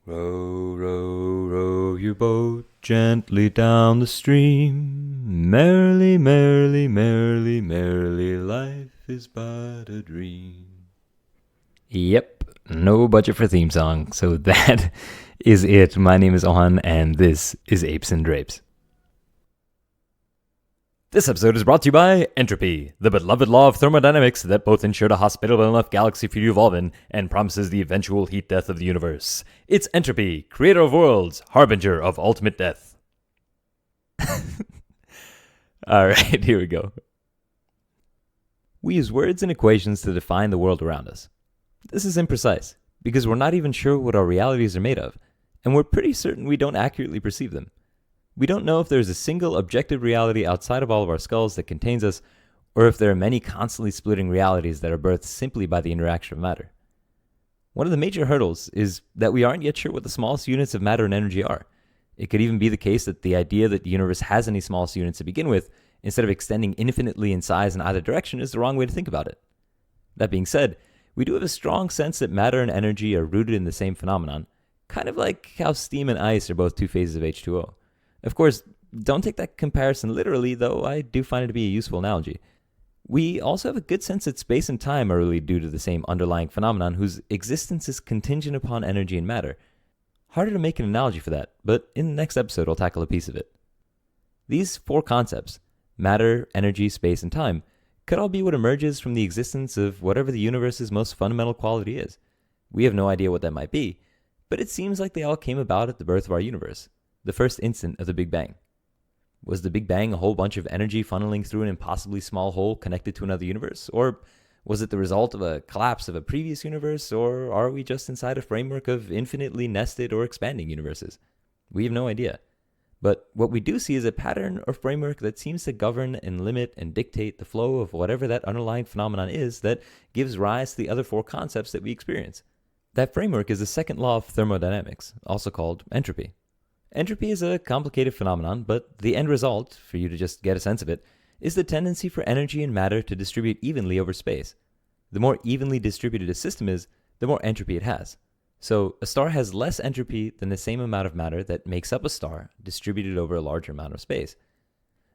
Row, row, row your boat gently down the stream. Merrily, merrily, merrily, merrily, life is but a dream. Yep, no budget for theme song, so that is it. My name is Ohan, and this is Apes and Drapes. This episode is brought to you by entropy, the beloved law of thermodynamics that both ensured a hospitable enough galaxy for you to evolve in and promises the eventual heat death of the universe. It's entropy, creator of worlds, harbinger of ultimate death. Alright, here we go. We use words and equations to define the world around us. This is imprecise, because we're not even sure what our realities are made of, and we're pretty certain we don't accurately perceive them. We don't know if there's a single objective reality outside of all of our skulls that contains us, or if there are many constantly splitting realities that are birthed simply by the interaction of matter. One of the major hurdles is that we aren't yet sure what the smallest units of matter and energy are. It could even be the case that the idea that the universe has any smallest units to begin with, instead of extending infinitely in size in either direction, is the wrong way to think about it. That being said, we do have a strong sense that matter and energy are rooted in the same phenomenon, kind of like how steam and ice are both two phases of H2O. Of course, don't take that comparison literally, though I do find it to be a useful analogy. We also have a good sense that space and time are really due to the same underlying phenomenon whose existence is contingent upon energy and matter. Harder to make an analogy for that, but in the next episode I'll tackle a piece of it. These four concepts, matter, energy, space, and time, could all be what emerges from the existence of whatever the universe's most fundamental quality is. We have no idea what that might be, but it seems like they all came about at the birth of our universe. The first instant of the Big Bang. Was the Big Bang a whole bunch of energy funneling through an impossibly small hole connected to another universe? Or was it the result of a collapse of a previous universe? Or are we just inside a framework of infinitely nested or expanding universes? We have no idea. But what we do see is a pattern or framework that seems to govern and limit and dictate the flow of whatever that underlying phenomenon is that gives rise to the other four concepts that we experience. That framework is the second law of thermodynamics, also called entropy. Entropy is a complicated phenomenon, but the end result, for you to just get a sense of it, is the tendency for energy and matter to distribute evenly over space. The more evenly distributed a system is, the more entropy it has. So, a star has less entropy than the same amount of matter that makes up a star distributed over a larger amount of space.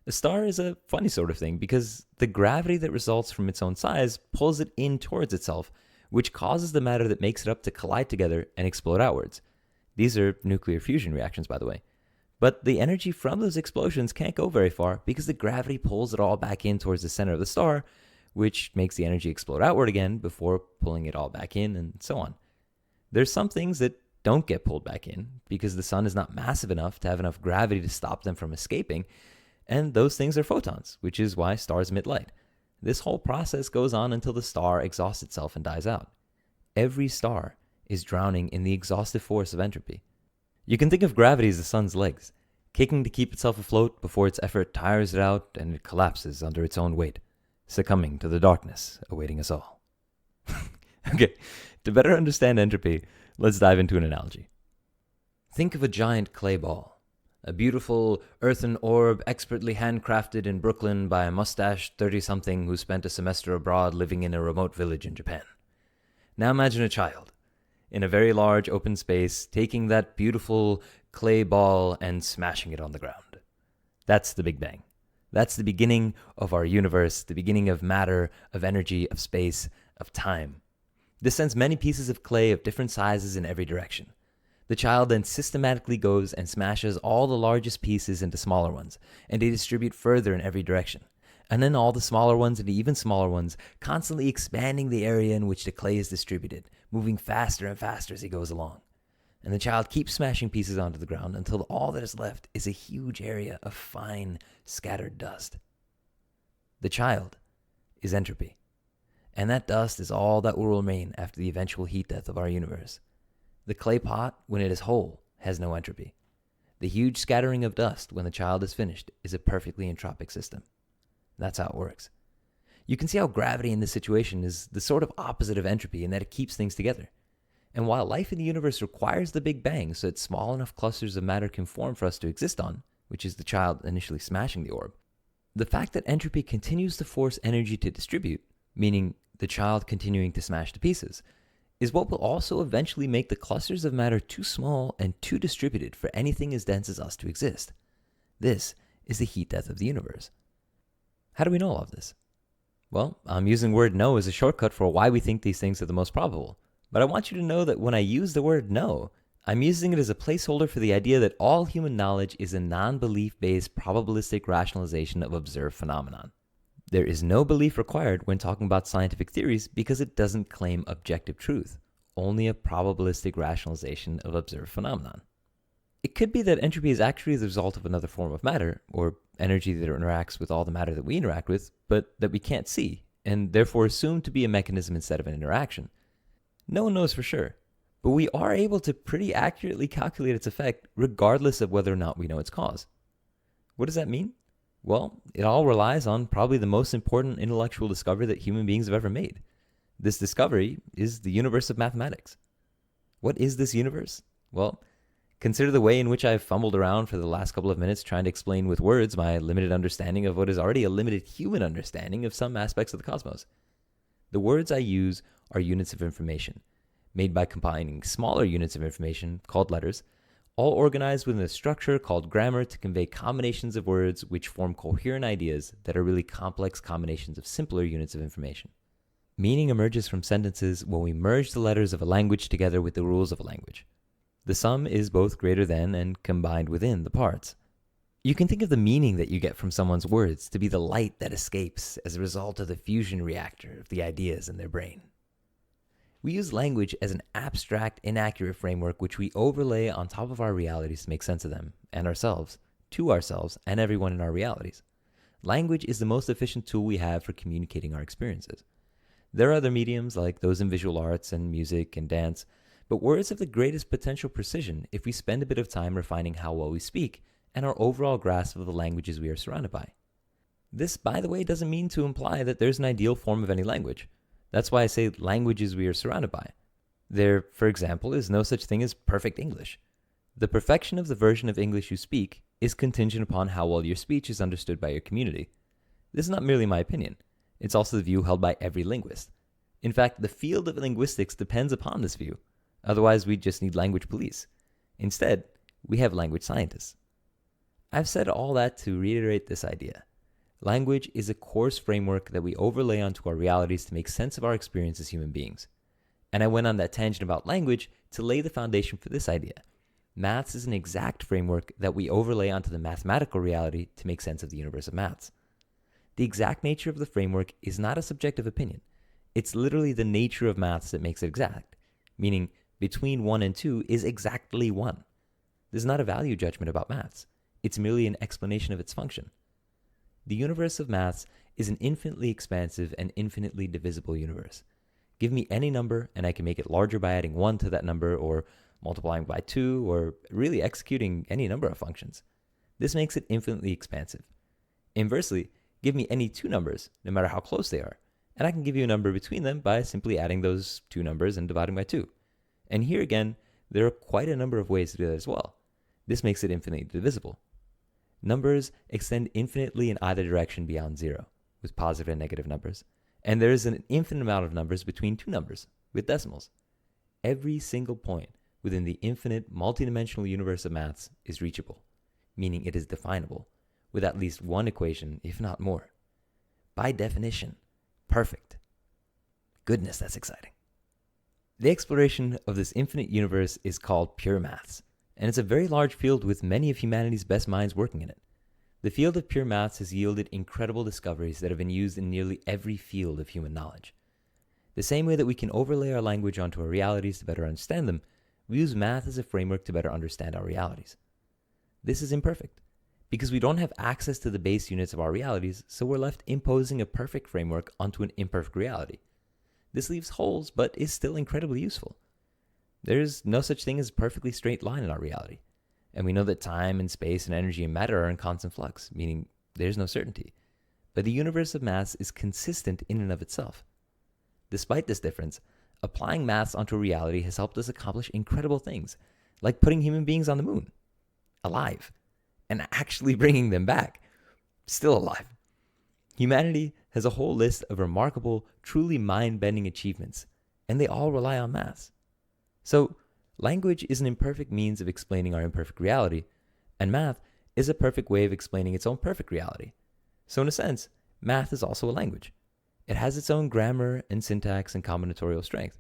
A star is a funny sort of thing because the gravity that results from its own size pulls it in towards itself, which causes the matter that makes it up to collide together and explode outwards. These are nuclear fusion reactions, by the way. But the energy from those explosions can't go very far because the gravity pulls it all back in towards the center of the star, which makes the energy explode outward again before pulling it all back in, and so on. There's some things that don't get pulled back in because the sun is not massive enough to have enough gravity to stop them from escaping, and those things are photons, which is why stars emit light. This whole process goes on until the star exhausts itself and dies out. Every star is drowning in the exhaustive force of entropy. You can think of gravity as the sun's legs, kicking to keep itself afloat before its effort tires it out and it collapses under its own weight, succumbing to the darkness awaiting us all. Okay, to better understand entropy, let's dive into an analogy. Think of a giant clay ball, a beautiful earthen orb expertly handcrafted in Brooklyn by a mustached 30-something who spent a semester abroad living in a remote village in Japan. Now imagine a child, in a very large open space, taking that beautiful clay ball and smashing it on the ground. That's the Big Bang. That's the beginning of our universe, the beginning of matter, of energy, of space, of time. This sends many pieces of clay of different sizes in every direction. The child then systematically goes and smashes all the largest pieces into smaller ones, and they distribute further in every direction. And then all the smaller ones into even smaller ones, constantly expanding the area in which the clay is distributed, moving faster and faster as he goes along. And the child keeps smashing pieces onto the ground until all that is left is a huge area of fine, scattered dust. The child is entropy. And that dust is all that will remain after the eventual heat death of our universe. The clay pot, when it is whole, has no entropy. The huge scattering of dust when the child is finished is a perfectly entropic system. That's how it works. You can see how gravity in this situation is the sort of opposite of entropy in that it keeps things together. And while life in the universe requires the Big Bang so that small enough clusters of matter can form for us to exist on, which is the child initially smashing the orb, the fact that entropy continues to force energy to distribute, meaning the child continuing to smash to pieces, is what will also eventually make the clusters of matter too small and too distributed for anything as dense as us to exist. This is the heat death of the universe. How do we know all of this? Well, I'm using the word no as a shortcut for why we think these things are the most probable. But I want you to know that when I use the word no, I'm using it as a placeholder for the idea that all human knowledge is a non-belief based probabilistic rationalization of observed phenomenon. There is no belief required when talking about scientific theories because it doesn't claim objective truth, only a probabilistic rationalization of observed phenomenon. It could be that entropy is actually the result of another form of matter, or energy that interacts with all the matter that we interact with, but that we can't see, and therefore assumed to be a mechanism instead of an interaction. No one knows for sure, but we are able to pretty accurately calculate its effect regardless of whether or not we know its cause. What does that mean? Well, it all relies on probably the most important intellectual discovery that human beings have ever made. This discovery is the universe of mathematics. What is this universe? Well, consider the way in which I've fumbled around for the last couple of minutes trying to explain with words my limited understanding of what is already a limited human understanding of some aspects of the cosmos. The words I use are units of information, made by combining smaller units of information, called letters, all organized within a structure called grammar to convey combinations of words which form coherent ideas that are really complex combinations of simpler units of information. Meaning emerges from sentences when we merge the letters of a language together with the rules of a language. The sum is both greater than and combined within the parts. You can think of the meaning that you get from someone's words to be the light that escapes as a result of the fusion reactor of the ideas in their brain. We use language as an abstract, inaccurate framework which we overlay on top of our realities to make sense of them, and ourselves, to ourselves, and everyone in our realities. Language is the most efficient tool we have for communicating our experiences. There are other mediums like those in visual arts and music and dance, but words have the greatest potential precision if we spend a bit of time refining how well we speak and our overall grasp of the languages we are surrounded by. This, by the way, doesn't mean to imply that there's an ideal form of any language. That's why I say languages we are surrounded by. There, for example, is no such thing as perfect English. The perfection of the version of English you speak is contingent upon how well your speech is understood by your community. This is not merely my opinion. It's also the view held by every linguist. In fact, the field of linguistics depends upon this view. Otherwise, we just need language police. Instead, we have language scientists. I've said all that to reiterate this idea. Language is a coarse framework that we overlay onto our realities to make sense of our experience as human beings. And I went on that tangent about language to lay the foundation for this idea. Maths is an exact framework that we overlay onto the mathematical reality to make sense of the universe of maths. The exact nature of the framework is not a subjective opinion. It's literally the nature of maths that makes it exact, meaning between 1 and 2 is exactly 1. This is not a value judgment about maths. It's merely an explanation of its function. The universe of maths is an infinitely expansive and infinitely divisible universe. Give me any number and I can make it larger by adding 1 to that number or multiplying by 2 or really executing any number of functions. This makes it infinitely expansive. Inversely, give me any 2 numbers, no matter how close they are, and I can give you a number between them by simply adding those 2 numbers and dividing by 2. And here again, there are quite a number of ways to do that as well. This makes it infinitely divisible. Numbers extend infinitely in either direction beyond 0, with positive and negative numbers, and there is an infinite amount of numbers between 2 numbers, with decimals. Every single point within the infinite multidimensional universe of maths is reachable, meaning it is definable, with at least one equation, if not more. By definition, perfect. Goodness, that's exciting. The exploration of this infinite universe is called pure maths, and it's a very large field with many of humanity's best minds working in it. The field of pure maths has yielded incredible discoveries that have been used in nearly every field of human knowledge. The same way that we can overlay our language onto our realities to better understand them, we use math as a framework to better understand our realities. This is imperfect, because we don't have access to the base units of our realities, so we're left imposing a perfect framework onto an imperfect reality. This leaves holes, but is still incredibly useful. There is no such thing as a perfectly straight line in our reality. And we know that time and space and energy and matter are in constant flux, meaning there's no certainty. But the universe of maths is consistent in and of itself. Despite this difference, applying maths onto reality has helped us accomplish incredible things, like putting human beings on the moon, alive, and actually bringing them back, still alive. Humanity has a whole list of remarkable, truly mind-bending achievements, and they all rely on maths. So, language is an imperfect means of explaining our imperfect reality, and math is a perfect way of explaining its own perfect reality. So, in a sense, math is also a language. It has its own grammar and syntax and combinatorial strength.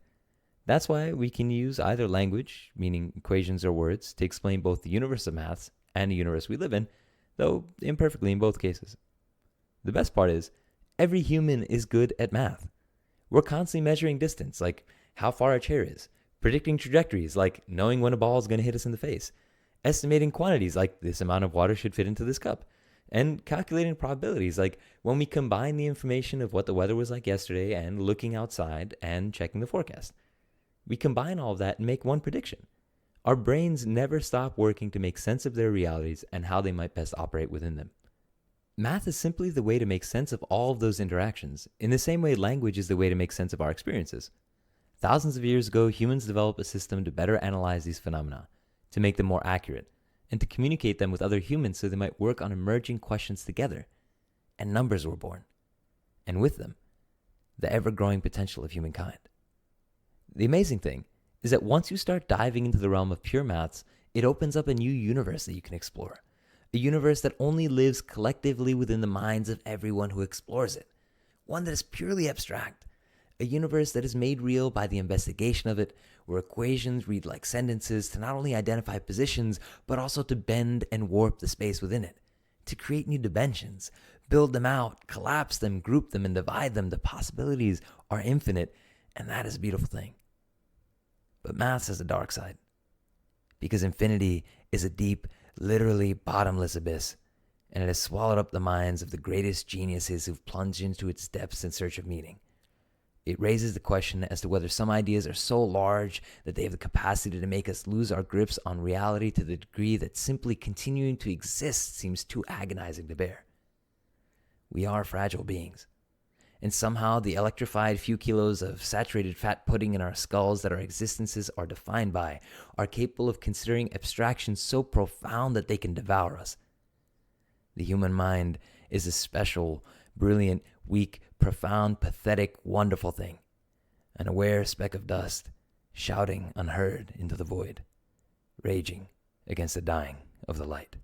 That's why we can use either language, meaning equations or words, to explain both the universe of maths and the universe we live in, though imperfectly in both cases. The best part is, every human is good at math. We're constantly measuring distance, like how far a chair is, predicting trajectories, like knowing when a ball is going to hit us in the face, estimating quantities, like this amount of water should fit into this cup, and calculating probabilities, like when we combine the information of what the weather was like yesterday and looking outside and checking the forecast. We combine all of that and make one prediction. Our brains never stop working to make sense of their realities and how they might best operate within them. Math is simply the way to make sense of all of those interactions, in the same way language is the way to make sense of our experiences. Thousands of years ago, humans developed a system to better analyze these phenomena, to make them more accurate, and to communicate them with other humans so they might work on emerging questions together. And numbers were born. And with them, the ever-growing potential of humankind. The amazing thing is that once you start diving into the realm of pure maths, it opens up a new universe that you can explore. A universe that only lives collectively within the minds of everyone who explores it. One that is purely abstract. A universe that is made real by the investigation of it, where equations read like sentences to not only identify positions, but also to bend and warp the space within it. To create new dimensions, build them out, collapse them, group them, and divide them. The possibilities are infinite, and that is a beautiful thing. But maths has a dark side. Because infinity is a deep, literally bottomless abyss, and it has swallowed up the minds of the greatest geniuses who've plunged into its depths in search of meaning. It raises the question as to whether some ideas are so large that they have the capacity to make us lose our grips on reality to the degree that simply continuing to exist seems too agonizing to bear. We are fragile beings. And somehow the electrified few kilos of saturated fat pudding in our skulls that our existences are defined by are capable of considering abstractions so profound that they can devour us. The human mind is a special, brilliant, weak, profound, pathetic, wonderful thing. An aware speck of dust, shouting unheard into the void, raging against the dying of the light.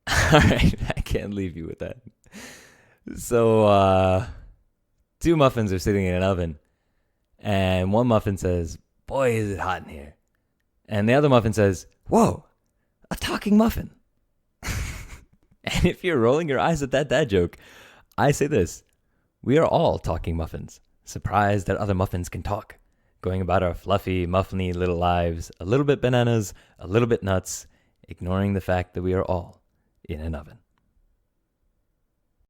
All right, I can't leave you with that. So, two muffins are sitting in an oven, and one muffin says, "Boy, is it hot in here." And the other muffin says, "Whoa, a talking muffin." And if you're rolling your eyes at that dad joke, I say this: we are all talking muffins, surprised that other muffins can talk, going about our fluffy, muffiny little lives, a little bit bananas, a little bit nuts, ignoring the fact that we are all in an oven.